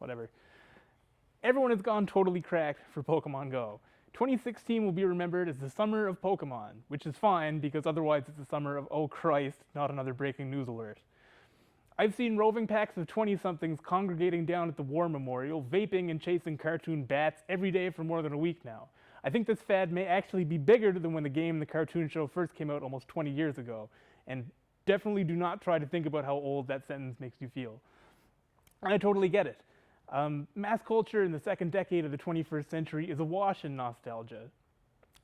whatever. Everyone has gone totally cracked for Pokemon Go. 2016 will be remembered as the summer of Pokemon, which is fine because otherwise it's the summer of oh Christ, not another breaking news alert. I've seen roving packs of 20-somethings congregating down at the War Memorial, vaping and chasing cartoon bats every day for more than a week now. I think this fad may actually be bigger than when the game and the cartoon show first came out almost 20 years ago, and definitely do not try to think about how old that sentence makes you feel. I totally get it. Mass culture in the second decade of the 21st century is awash in nostalgia.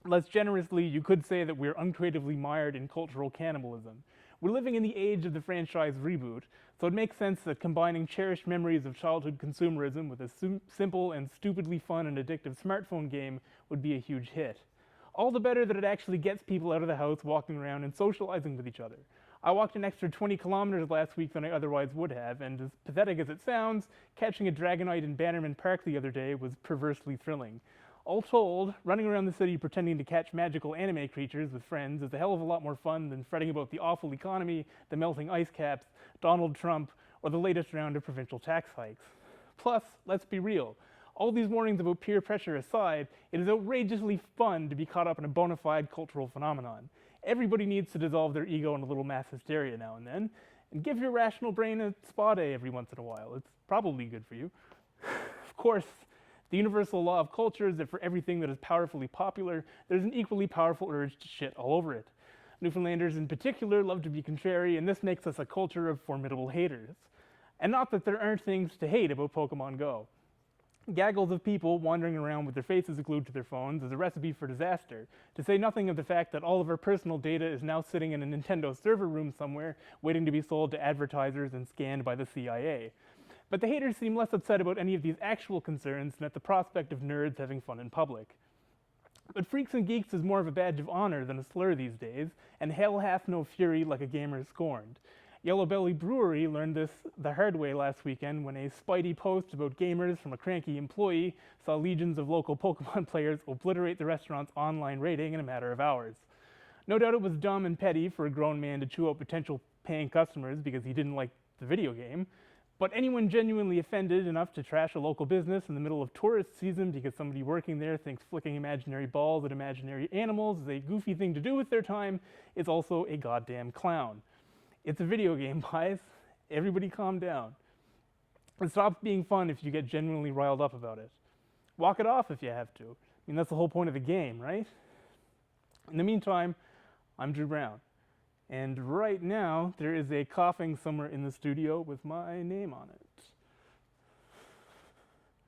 Less generously, you could say that we're uncreatively mired in cultural cannibalism. We're living in the age of the franchise reboot, so it makes sense that combining cherished memories of childhood consumerism with a simple and stupidly fun and addictive smartphone game would be a huge hit. All the better that it actually gets people out of the house walking around and socializing with each other. I walked an extra 20 kilometers last week than I otherwise would have, and as pathetic as it sounds, catching a Dragonite in Bannerman Park the other day was perversely thrilling. All told, running around the city pretending to catch magical anime creatures with friends is a hell of a lot more fun than fretting about the awful economy, the melting ice caps, Donald Trump, or the latest round of provincial tax hikes. Plus, let's be real, all these warnings about peer pressure aside, it is outrageously fun to be caught up in a bona fide cultural phenomenon. Everybody needs to dissolve their ego in a little mass hysteria now and then, and give your rational brain a spa day every once in a while. It's probably good for you. Of course, the universal law of culture is that for everything that is powerfully popular, there's an equally powerful urge to shit all over it. Newfoundlanders in particular love to be contrary, and this makes us a culture of formidable haters. And not that there aren't things to hate about Pokemon Go. Gaggles of people wandering around with their faces glued to their phones is a recipe for disaster, to say nothing of the fact that all of our personal data is now sitting in a Nintendo server room somewhere, waiting to be sold to advertisers and scanned by the CIA. But the haters seem less upset about any of these actual concerns than at the prospect of nerds having fun in public. But freaks and geeks is more of a badge of honor than a slur these days, and hell hath no fury like a gamer scorned. Yellow Belly Brewery learned this the hard way last weekend when a spitey post about gamers from a cranky employee saw legions of local Pokemon players obliterate the restaurant's online rating in a matter of hours. No doubt it was dumb and petty for a grown man to chew out potential paying customers because he didn't like the video game, but anyone genuinely offended enough to trash a local business in the middle of tourist season because somebody working there thinks flicking imaginary balls at imaginary animals is a goofy thing to do with their time is also a goddamn clown. It's a video game, guys. Everybody calm down. It stops being fun if you get genuinely riled up about it. Walk it off if you have to. I mean, that's the whole point of the game, right? In the meantime, I'm Drew Brown. And right now, there is a coughing somewhere in the studio with my name on it.